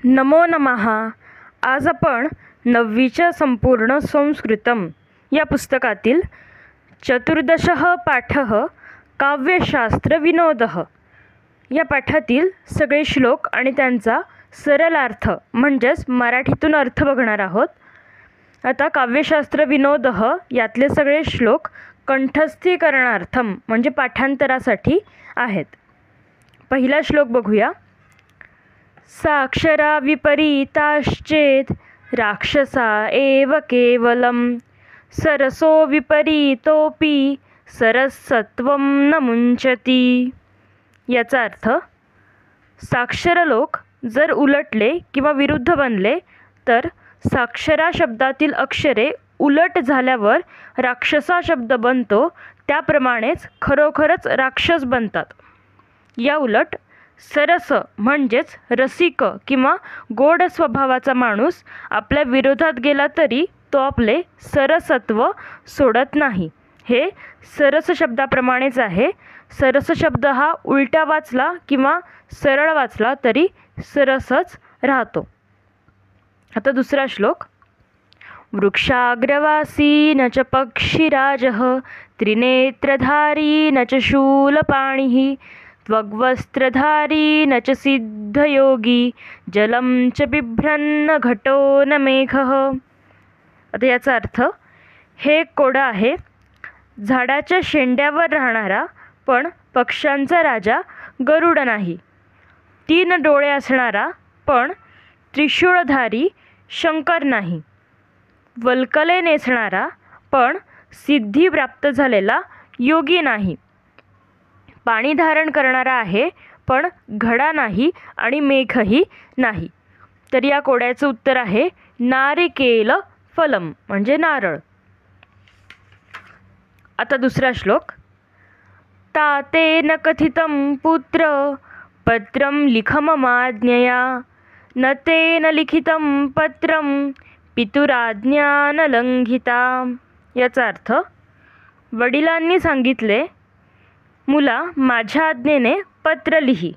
नमो नमः. आज आपण 9वीच्या संपूर्ण संस्कृतम या पुस्तकातील चतुर्दशः पाठः काव्यशास्त्र विनोदः या पाठातील सगळे श्लोक आणि त्यांचा सरळ अर्थ म्हणजेच मराठीतून अर्थ बघणार आहोत. आता काव्यशास्त्र विनोदः यातले सगळे श्लोक कंठस्थीकरणार्थम म्हणजे पाठांतरासाठी आहेत. पहिला श्लोक बघूया. साक्षरा विपरीताश्चेत राक्षसा एव केवलम सरसो विपरीतोपि सरसत्वं न मुंचती. याचा अर्थ साक्षर लोक जर उलटले किंवा विरुद्ध बनले तर साक्षरा शब्दातील अक्षरे उलट झाल्यावर राक्षसा शब्द बनतो, त्याप्रमाणेच खरोखरच राक्षस बनतात. या उलट सरस म्हणजेच रसिक किंवा गोड स्वभावाचा माणूस आपल्या विरोधात गेला तरी तो आपले सरसत्व सोडत नाही. हे सरस शब्दाप्रमाणेच आहे. सरस शब्द हा उलटा वाचला किंवा सरळ वाचला तरी सरसच राहतो. आता दुसरा श्लोक. वृक्षाग्रवासी न च पक्षिराजः त्रिनेत्रधारी न च शूलपाणिः त्वग्वस्त्रधारी न च सिद्धयोगी जलं च बिभ्रन्न घटो न मेघः. आता याचा अर्थ हे कोडं आहे, झाडाच्या शेंड्यावर राहणारा पण पक्ष्यांचा राजा गरुड नाही, 3 डोळे असणारा पण त्रिशूळधारी शंकर नाही, वल्कले नेसणारा पण सिद्धी प्राप्त झालेला योगी नाही, पाणी धारण करणारा आहे पण घडा नाही आणि मेघही नाही. तर या कोड्याचं उत्तर आहे नारिकेल फलम म्हणजे नारळ. आता दुसरा श्लोक. तातेन कथितं पुत्र पत्रं लिखममाज्ञया न तेन लिखितं पत्रं पितुराज्ञा न लंघिता. याचा अर्थ वडिलांनी सांगितले, मुला माझ्या आज्ञेने पत्र लिही.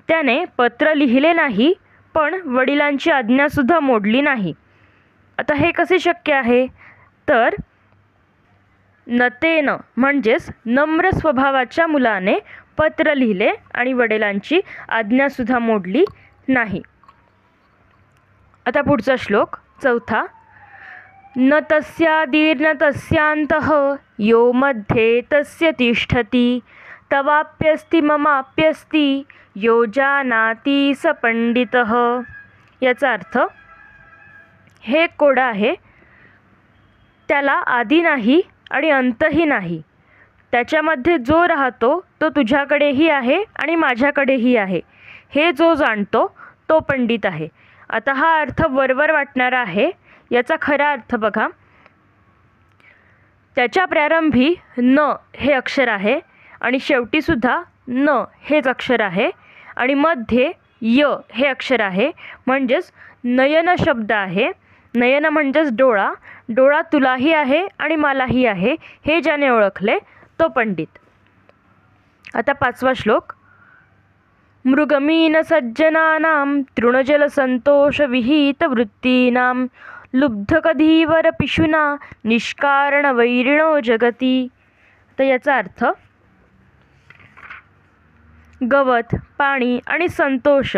त्याने पत्र लिहिले नाही पण वडिलांची आज्ञासुद्धा मोडली नाही. आता हे कसे शक्य आहे? तर नतेन म्हणजेच नम्र स्वभावाच्या मुलाने पत्र लिहिले आणि वडिलांची आज्ञासुद्धा मोडली नाही. आता पुढचा श्लोक चौथा. न तस्यादीर्न तस्यांतः यो मध्ये तस्य तिष्ठति तवाप्यस्ति ममाप्यस्ति यो जानाति स पंडितः. याचा अर्थ हे कोडं आहे, त्याला आदी नाही आणि अंतही नाही, त्याच्यामध्ये जो राहतो तो तुझ्याकडेही आहे आणि माझ्याकडेही आहे, हे जो जाणतो तो पंडित आहे. आता हा अर्थ वरवर वाटणारा आहे. याचा खरा अर्थ बघा. त्याच्या प्रारंभी न हे अक्षर आहे आणि शेवटीसुद्धा न हेच अक्षर आहे आणि मध्ये य हे अक्षर आहे, म्हणजेच नयन शब्द आहे. नयन म्हणजेच डोळा. डोळा तुलाही आहे आणि मलाही आहे, हे ज्याने ओळखले तो पंडित. आता पाचवा श्लोक. मृगमीन सज्जनानां तृणजलसंतोषविहितवृत्तीनां लुब्धकधीवर पिशुना निष्कारणवैरिणो जगती. तर याचा अर्थ गवत, पाणी आणि संतोष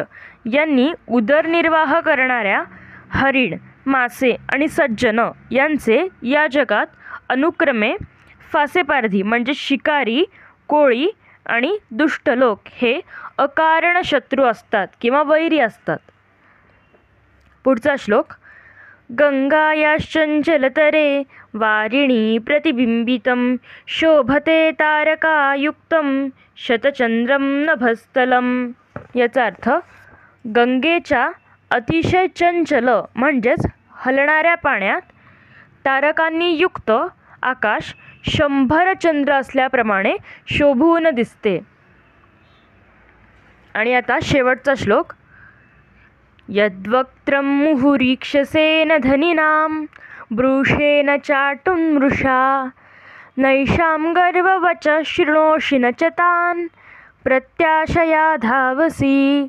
यांनी उदरनिर्वाह करणाऱ्या हरिण, मासे आणि सज्जन यांचे या जगात अनुक्रमे फासेपारधी म्हणजे शिकारी, कोळी आणि दुष्ट लोक हे अकारण शत्रू असतात किंवा वैरी असतात. पुढचा श्लोक. गंगायाश्चंचलतरे वारिणी प्रतिबिंबितं शोभते तारकायुक्तं शतचंद्रं नभस्थलं. याचा अर्थ गंगेच्या अतिशय चंचल म्हणजेच हलणाऱ्या पाण्यात तारकांनी युक्त आकाश 100 चंद्र असल्याप्रमाणे शोभून दिसते. आणि आता शेवटचा श्लोक. यद्वक्त्रं मुहुरीक्षसेन धनिनां ब्रूषेण चाटुं मृषा नैषां गर्ववच शृणोषि न च तान् प्रत्याशया धावसि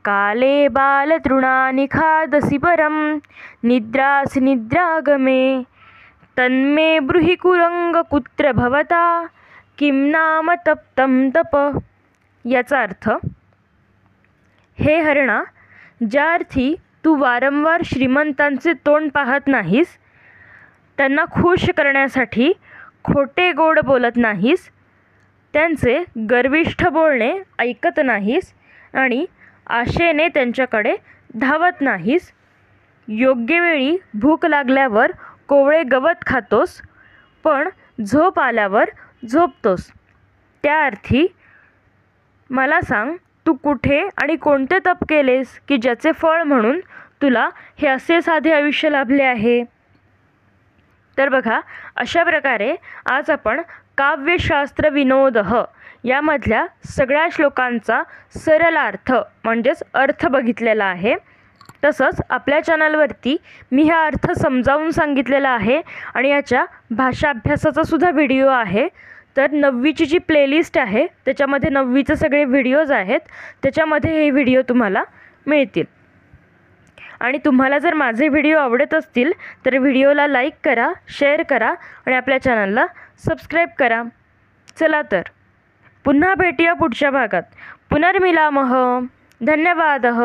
काले बालतृणानि खादसि परं निद्रासि निद्रागमे तन्मे ब्रूहि कुरंग कुत्र भवता किं नाम तप्तं तप. याचा अर्थ, हे हरणा, ज्या अर्थी तू वारंवार श्रीमंतांचे तोंड पाहत नाहीस, त्यांना खुश करण्यासाठी खोटे गोड बोलत नाहीस, त्यांचे गर्विष्ठ बोलणे ऐकत नाहीस आणि आशेने त्यांच्याकडे धावत नाहीस, योग्य वेळी भूक लागल्यावर कोवळे गवत खातोस पण झोप आल्यावर झोपतोस, त्या अर्थी मला सांग, तू कुठे आणि कोणते तप केलेस की ज्याचे फळ म्हणून तुला हे असे साधे आयुष्य लाभले आहे. तर बघा, अशा प्रकारे आज आपण काव्यशास्त्र विनोदः यामधल्या सगळ्या श्लोकांचा सरळ अर्थ म्हणजेच अर्थ बघितलेला आहे. तसंच आपल्या चॅनलवरती मी हा अर्थ समजावून सांगितलेला आहे आणि याच्या भाषा अभ्यासाचा सुद्धा व्हिडिओ आहे. तर 9वीची जी प्लेलिस्ट आहे त्याच्यामध्ये 9वीचे सगळे व्हिडिओज आहेत, त्याच्यामध्ये हे व्हिडिओ तुम्हाला मिळतील. आणि तुम्हाला जर माझे व्हिडिओ आवडत असतील तर व्हिडिओला लाईक करा, शेअर करा आणि आपल्या चॅनलला सबस्क्राईब करा. चला तर पुन्हा भेटूया पुढच्या भागात. पुनर्मिलामः. धन्यवादः.